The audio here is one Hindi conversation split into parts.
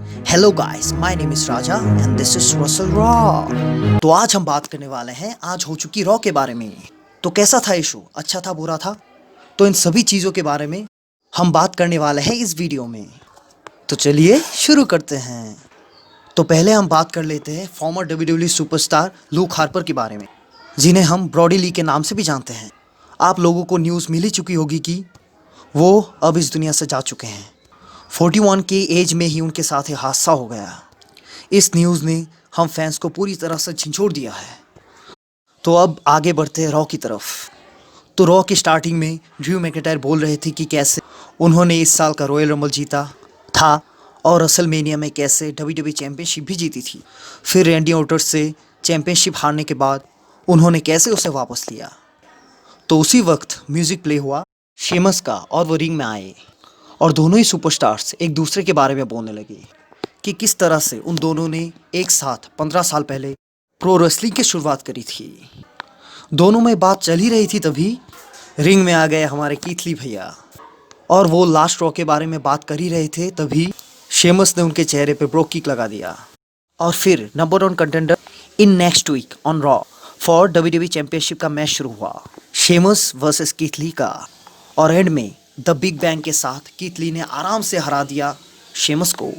Hello guys, my name is Raja and this is Russell raw. तो आज हम बात करने वाले हैं आज हो चुकी रॉ के बारे में। तो कैसा था ये शो, अच्छा था बुरा था? तो इन सभी चीज़ों के बारे में हम बात करने वाले हैं इस वीडियो में। तो चलिए शुरू करते हैं। तो पहले हम बात कर लेते हैं farmer WWE superstar look Harper के बारे में, जिन्हें हम ब्रॉडी ली के नाम से भी जानते हैं। आप लोगों को न्यूज़ मिल ही चुकी होगी कि वो अब इस दुनिया से जा चुके हैं। 41 की एज में ही उनके साथ ये हादसा हो गया। इस न्यूज़ ने हम फैंस को पूरी तरह से झंझोड़ दिया है। तो अब आगे बढ़ते हैं रॉ की तरफ। तो रॉ की स्टार्टिंग में ड्रू मैकइंटायर बोल रहे थे कि कैसे उन्होंने इस साल का रॉयल रंबल जीता था और रसलमेनिया में कैसे डब्ल्यूडब्ल्यूई चैंपियनशिप भी जीती थी। फिर रैंडी ऑर्टन से चैंपियनशिप हारने के बाद उन्होंने कैसे उसे वापस लिया। तो उसी वक्त म्यूज़िक प्ले हुआ शेमस का और वो रिंग में आए और दोनों ही सुपरस्टार्स एक दूसरे के बारे में बोलने लगे कि किस तरह से उन दोनों ने एक साथ 15 साल पहले प्रो रेसलिंग की शुरुआत करी थी। दोनों में बात चल ही रही थी, तभी रिंग में आ गए हमारे कीथ ली भैया और वो लास्ट रॉ के बारे में बात कर ही रहे थे, तभी शेमस ने उनके चेहरे पे ब्रो किक लगा दिया। और फिर number 1 contender in next week on Raw for WWE championship का मैच शुरू हुआ, शेमस वर्सेस कीथ ली का। और एंड में द बिग बैंग के साथ कीथ ली ने आराम से हरा दिया शेमस को।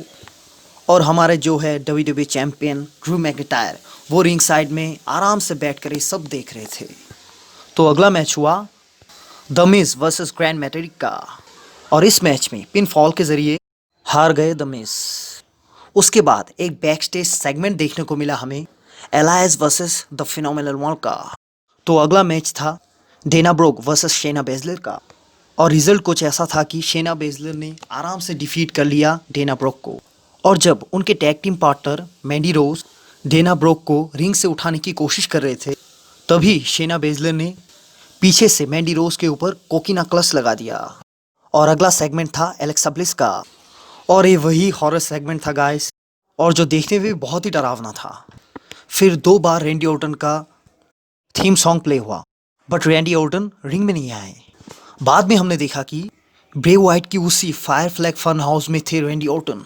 और हमारे जो है डब्ल्यूडब्ल्यूई चैंपियन ड्रू मैकइंटायर वो रिंग साइड में आराम से बैठकर ये सब देख रहे थे। तो अगला मैच हुआ द मिज वर्सेस ग्रैंड मेटेरिक का और इस मैच में पिन फॉल के जरिए हार गए द मिज। उसके बाद एक बैक स्टेज सेगमेंट देखने को मिला हमें alliance versus the phenomenal one का। तो अगला मैच था Dana Brooke versus Shayna Baszler का और रिजल्ट कुछ ऐसा था कि शेना बेजलर ने आराम से डिफीट कर लिया डेना ब्रोक को। और जब उनके टैग टीम पार्टनर मैंडी रोज डेना ब्रोक को रिंग से उठाने की कोशिश कर रहे थे, तभी शेना बेजलर ने पीछे से मैंडी रोज के ऊपर कोकिना क्लच लगा दिया। और अगला सेगमेंट था एलेक्सा ब्लिस का और ये वही हॉरर सेगमेंट था गाइस, और जो देखने में भी बहुत ही डरावना था। फिर 2 बार रैंडी ऑर्टन का थीम सॉन्ग प्ले हुआ, बट रैंडी ऑर्टन रिंग में नहीं आए। बाद में हमने देखा कि ब्रे वाइट की उसी फायर फ्लैग फन हाउस में थे रैंडी ऑर्टन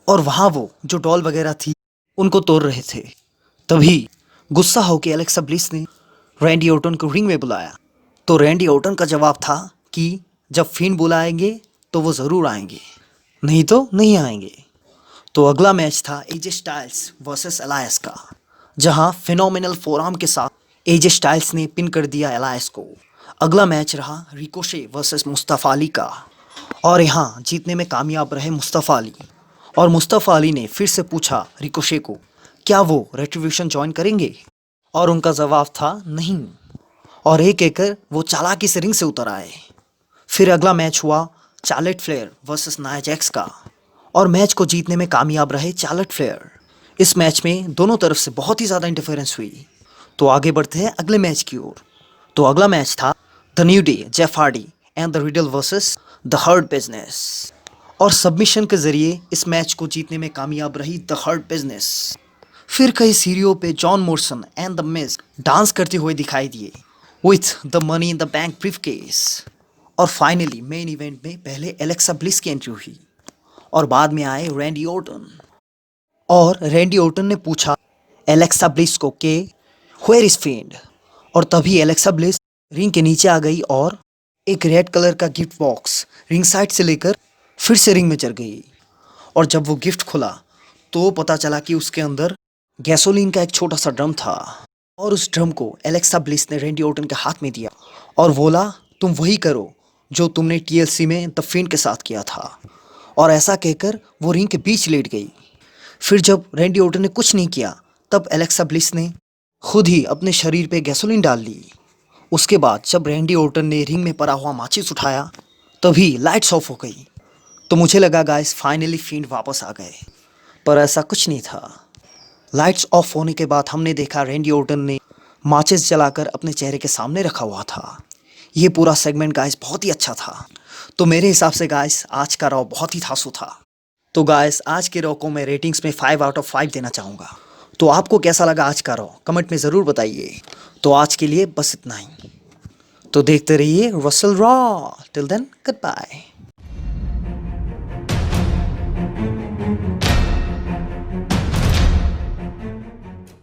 और वहाँ वो जो डॉल वगैरह थी उनको तोड़ रहे थे। तभी गुस्सा होकर एलेक्सा ब्लिस ने रैंडी ऑर्टन को रिंग में बुलाया। तो रैंडी ऑर्टन का जवाब था कि जब फिन बुलाएंगे तो वो ज़रूर आएंगे, नहीं तो नहीं आएंगे। तो अगला मैच था एजे स्टाइल्स वर्सेस एलायंस का, जहां फिनोमिनल फोरआर्म के साथ एजे स्टाइल्स ने पिन कर दिया एलायंस को। अगला मैच रहा रिकोशे वर्सेस मुस्तफ़ा अली का और यहाँ जीतने में कामयाब रहे मुस्तफ़ा अली। और मुस्तफ़ा अली ने फिर से पूछा रिकोशे को क्या वो रेट्रिब्यूशन ज्वाइन करेंगे, और उनका जवाब था नहीं। और एक एकड़ वो चालाकी से रिंग से उतर आए। फिर अगला मैच हुआ Charlotte Flair versus Nia Jax का और मैच को जीतने में कामयाब रहे चार्लेट फ्लेयर। इस मैच में दोनों तरफ से बहुत ही ज़्यादा इंटरफेरेंस हुई। तो आगे बढ़ते हैं अगले मैच की ओर। तो अगला मैच था the New Day Jeff Hardy and the Riddle versus the Hurt Business और सबमिशन के जरिए इस मैच को जीतने में कामयाब रही द हर्ट बिजनेस। फिर कई सीढ़ियों पे John Morrison and the Miz dance करते हुए दिखाई दिए with the money in the bank briefcase. और फाइनली मेन इवेंट में पहले एलेक्सा ब्लिस की एंट्री हुई और बाद में आए रैंडी ऑर्टन। और रैंडी ऑर्टन ने पूछा एलेक्सा ब्लिस को कि वेयर इज फिंड, और तभी एलेक्सा ब्लिस रिंग के नीचे आ गई और एक रेड कलर का गिफ्ट बॉक्स रिंग साइड से लेकर फिर से रिंग में चढ़ गई। और जब वो गिफ्ट खुला तो पता चला कि उसके अंदर गैसोलीन का एक छोटा सा ड्रम था और उस ड्रम को एलेक्सा ब्लिस ने रैंडी ऑर्टन के हाथ में दिया और बोला तुम वही करो जो तुमने टीएलसी में द फिंड के साथ किया था। और ऐसा कहकर वो रिंग के बीच लेट गई। फिर जब रैंडी ऑर्टन ने कुछ नहीं किया तब एलेक्सा ब्लिस ने खुद ही अपने शरीर पे गैसोलीन डाल ली। उसके बाद जब रैंडी ऑर्टन ने रिंग में पड़ा हुआ माचिस उठाया तभी लाइट्स ऑफ हो गई। तो मुझे लगा गाइस फाइनली फिंड वापस आ गए, पर ऐसा कुछ नहीं था। लाइट्स ऑफ होने के बाद हमने देखा रैंडी ऑर्टन ने माचिस जलाकर अपने चेहरे के सामने रखा हुआ था। ये पूरा सेगमेंट गाइस बहुत ही अच्छा था। तो मेरे हिसाब से गाइस आज का रॉ बहुत ही धांसू था। तो गाइस आज के रॉ को मैं रेटिंग्स में 5 आउट ऑफ 5 देना चाहूँगा। तो आपको कैसा लगा आज का रॉ कमेंट में ज़रूर बताइए। तो आज के लिए बस इतना ही। तो देखते रहिए रसल Raw. Till then good bye.